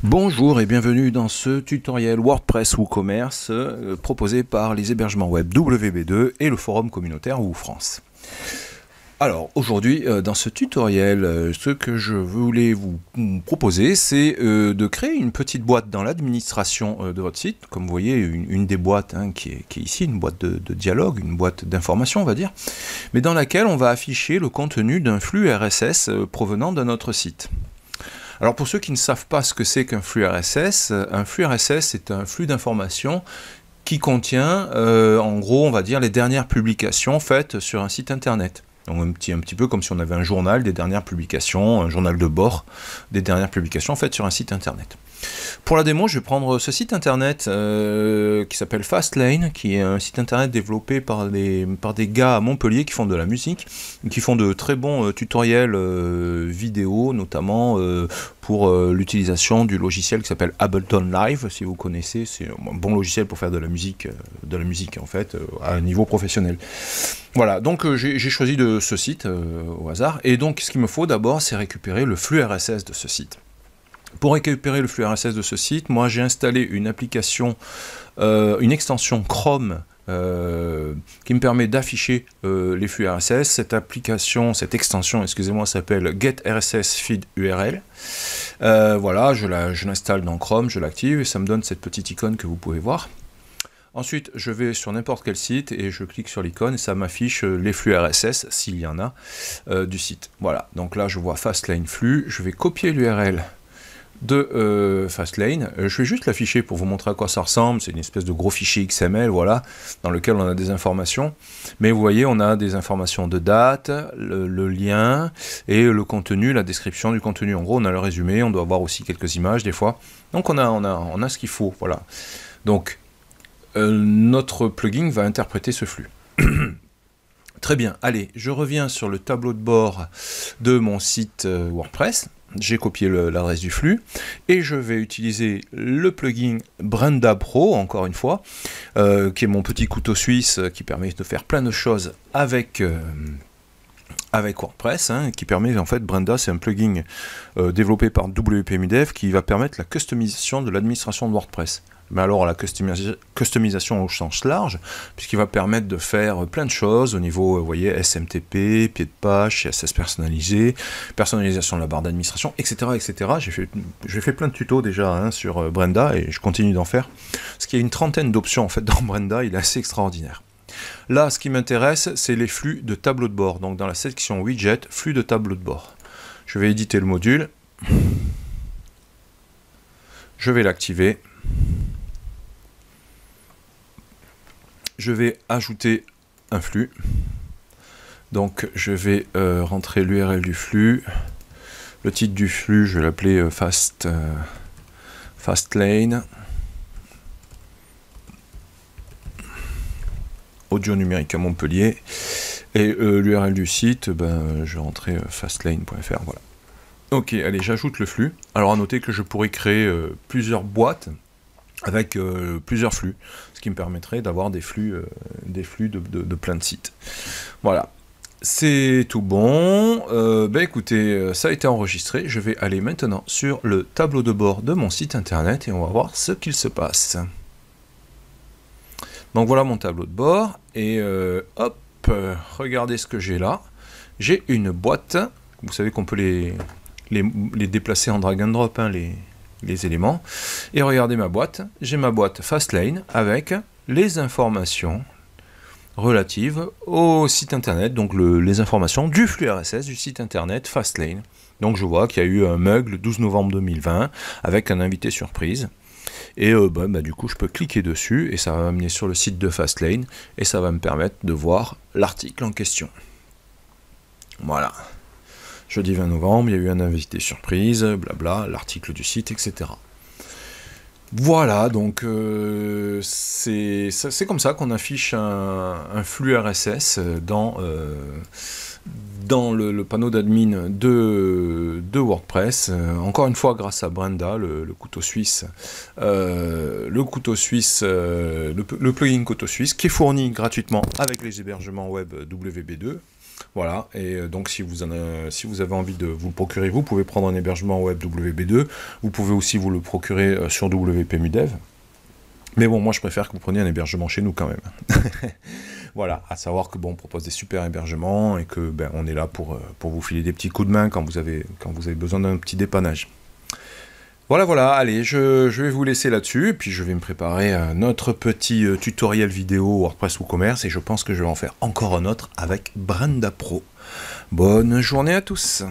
Bonjour et bienvenue dans ce tutoriel WordPress WooCommerce proposé par les hébergements web WB2 et le forum communautaire WooFrance. Alors aujourd'hui dans ce tutoriel, ce que je voulais vous proposer, c'est de créer une petite boîte dans l'administration de votre site. Comme vous voyez, une des boîtes qui est ici, une boîte de dialogue, une boîte d'information on va dire, mais dans laquelle on va afficher le contenu d'un flux RSS provenant de notre site. Alors pour ceux qui ne savent pas ce que c'est qu'un flux RSS est un flux d'informations qui contient en gros on va dire les dernières publications faites sur un site internet. Donc un petit peu comme si on avait un journal des dernières publications, un journal de bord des dernières publications faites sur un site internet. Pour la démo, je vais prendre ce site internet qui s'appelle Fastlane, qui est un site internet développé par des gars à Montpellier qui font de la musique, qui font de très bons tutoriels vidéo, notamment pour l'utilisation du logiciel qui s'appelle Ableton Live, si vous connaissez. C'est un bon logiciel pour faire de la musique en fait, à un niveau professionnel. Voilà, donc j'ai choisi de ce site au hasard, et donc ce qu'il me faut d'abord, c'est récupérer le flux RSS de ce site. Pour récupérer le flux RSS de ce site, moi j'ai installé une application, une extension Chrome qui me permet d'afficher les flux RSS. Cette extension, excusez-moi, s'appelle Get RSS Feed URL. Voilà, je l'installe dans Chrome, je l'active et ça me donne cette petite icône que vous pouvez voir. Ensuite, je vais sur n'importe quel site et je clique sur l'icône et ça m'affiche les flux RSS, s'il y en a, du site. Voilà, donc là je vois Fastlane flux, je vais copier l'URL de Fastlane. Je vais juste l'afficher pour vous montrer à quoi ça ressemble. C'est une espèce de gros fichier XML, voilà, dans lequel on a des informations. Mais vous voyez, on a des informations de date, le lien et le contenu, la description du contenu. En gros, on a le résumé, on doit avoir aussi quelques images des fois. Donc on a ce qu'il faut, voilà. Donc notre plugin va interpréter ce flux. Très bien, allez, je reviens sur le tableau de bord de mon site WordPress. J'ai copié l'adresse du flux et je vais utiliser le plugin Brenda Pro, encore une fois, qui est mon petit couteau suisse qui permet de faire plein de choses avec WordPress, qui permet en fait, Brenda c'est un plugin développé par WPMudev qui va permettre la customisation de l'administration de WordPress. Mais alors la customisation au sens large, puisqu'il va permettre de faire plein de choses au niveau, vous voyez, SMTP, pied de page, CSS personnalisé, personnalisation de la barre d'administration, etc. etc. J'ai fait plein de tutos déjà sur Brenda et je continue d'en faire. Parce qu'il y a une trentaine d'options en fait dans Brenda, il est assez extraordinaire. Là, ce qui m'intéresse, c'est les flux de tableau de bord. Donc dans la section widget, flux de tableau de bord. Je vais éditer le module. Je vais l'activer. Je vais ajouter un flux. Donc je vais rentrer l'URL du flux. Le titre du flux, je vais l'appeler Fastlane. Audio numérique à Montpellier. Et l'URL du site, je vais rentrer fastlane.fr. Voilà. Ok, allez, j'ajoute le flux. Alors à noter que je pourrais créer plusieurs boîtes avec plusieurs flux, ce qui me permettrait d'avoir des flux de plein de sites. Voilà, c'est tout bon. Écoutez, ça a été enregistré. Je vais aller maintenant sur le tableau de bord de mon site internet et on va voir ce qu'il se passe. Donc voilà mon tableau de bord et hop, regardez ce que j'ai là. J'ai une boîte. Vous savez qu'on peut les déplacer en drag and drop, les éléments. Et regardez ma boîte, j'ai ma boîte Fastlane avec les informations relatives au site internet, donc les informations du flux RSS du site internet Fastlane. Donc je vois qu'il y a eu un mug le 12 novembre 2020 avec un invité surprise. Et du coup je peux cliquer dessus et ça va m'amener sur le site de Fastlane et ça va me permettre de voir l'article en question. Voilà. Jeudi 20 novembre, il y a eu un invité surprise, blabla, l'article du site, etc. Voilà, donc c'est comme ça qu'on affiche un flux RSS dans le panneau d'admin de WordPress. Encore une fois, grâce à Brenda, le couteau suisse, le plugin couteau suisse, qui est fourni gratuitement avec les hébergements web WB2. Voilà, et donc si vous avez envie de vous le procurer, vous pouvez prendre un hébergement web WP2, vous pouvez aussi vous le procurer sur WPMudev. Mais bon, moi je préfère que vous preniez un hébergement chez nous quand même. Voilà, à savoir que bon, on propose des super hébergements et que ben, on est là pour vous filer des petits coups de main quand vous avez besoin d'un petit dépannage. Voilà, allez, je vais vous laisser là-dessus, et puis je vais me préparer notre petit tutoriel vidéo WordPress WooCommerce, et je pense que je vais en faire encore un autre avec Brenda Pro. Bonne journée à tous!